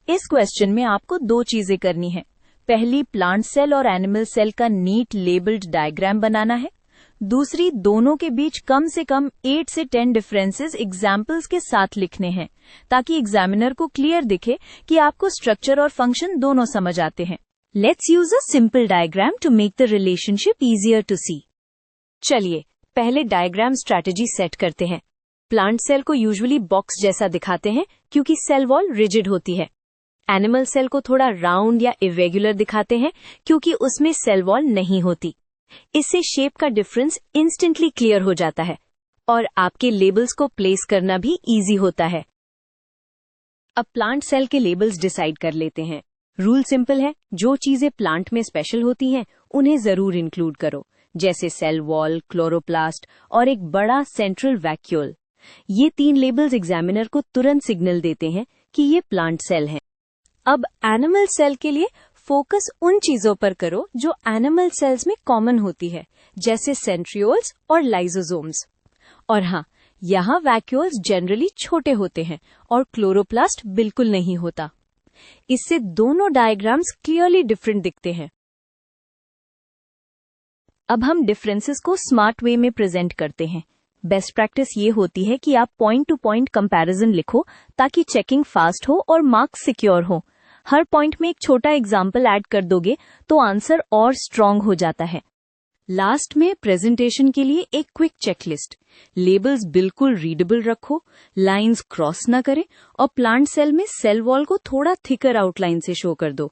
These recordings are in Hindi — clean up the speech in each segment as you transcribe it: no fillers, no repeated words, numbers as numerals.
इस क्वेश्चन में आपको दो चीजें करनी है। पहली, प्लांट सेल और एनिमल सेल का नीट लेबल्ड डायग्राम बनाना है। दूसरी, दोनों के बीच कम से कम 8 से 10 डिफरेंसेस एग्जाम्पल्स के साथ लिखने हैं, ताकि एग्जामिनर को क्लियर दिखे कि आपको स्ट्रक्चर और फंक्शन दोनों समझ आते हैं। Let's use a simple diagram to make the relationship easier to see. चलिए पहले डायग्राम स्ट्रैटेजी सेट करते हैं। प्लांट सेल को यूजुअली बॉक्स जैसा दिखाते हैं क्योंकि सेल वॉल रिजिड होती है। एनिमल सेल को थोड़ा राउंड या इरेगुलर दिखाते हैं क्योंकि उसमें सेल वॉल नहीं होती। इससे शेप का डिफरेंस इंस्टेंटली क्लियर हो जाता है और आपके लेबल्स को प्लेस करना भी इजी होता है। अब प्लांट सेल के लेबल्स डिसाइड कर लेते हैं। रूल सिंपल है, जो चीजें प्लांट में स्पेशल होती हैं उन्हें जरूर इंक्लूड करो, जैसे सेल वॉल, क्लोरोप्लास्ट और एक बड़ा सेंट्रल वैक्यूल। ये 3 लेबल्स एग्जामिनर को तुरंत सिग्नल देते हैं कि ये प्लांट सेल हैं। अब एनिमल सेल के लिए फोकस उन चीजों पर करो जो एनिमल सेल्स में कॉमन होती है, जैसे सेंट्रियोल्स और लाइसोसोम्स। और हाँ, यहाँ वैक्यूल्स जनरली छोटे होते हैं और क्लोरोप्लास्ट बिल्कुल नहीं होता। इससे दोनों डायग्राम्स क्लियरली डिफरेंट दिखते हैं। अब हम डिफरेंसेस को स्मार्ट वे में प्रेजेंट करते हैं। बेस्ट प्रैक्टिस ये होती है कि आप पॉइंट टू पॉइंट कंपैरिजन लिखो ताकि चेकिंग फास्ट हो और मार्क्स सिक्योर हो। हर पॉइंट में एक छोटा एग्जाम्पल ऐड कर दोगे तो आंसर और स्ट्रांग हो जाता है। लास्ट में प्रेजेंटेशन के लिए एक क्विक चेकलिस्ट। लेबल्स बिल्कुल रीडेबल रखो, लाइंस क्रॉस न करें और प्लांट सेल में सेल वॉल को थोड़ा थिकर आउटलाइन से शो कर दो।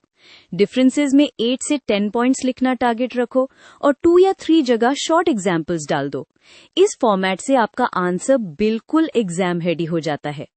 डिफरेंसेस में 8 से 10 पॉइंट्स लिखना टारगेट रखो और 2 या 3 जगह शॉर्ट एग्जाम्पल्स डाल दो। इस फॉर्मेट से आपका आंसर बिल्कुल एग्जाम हेडी हो जाता है।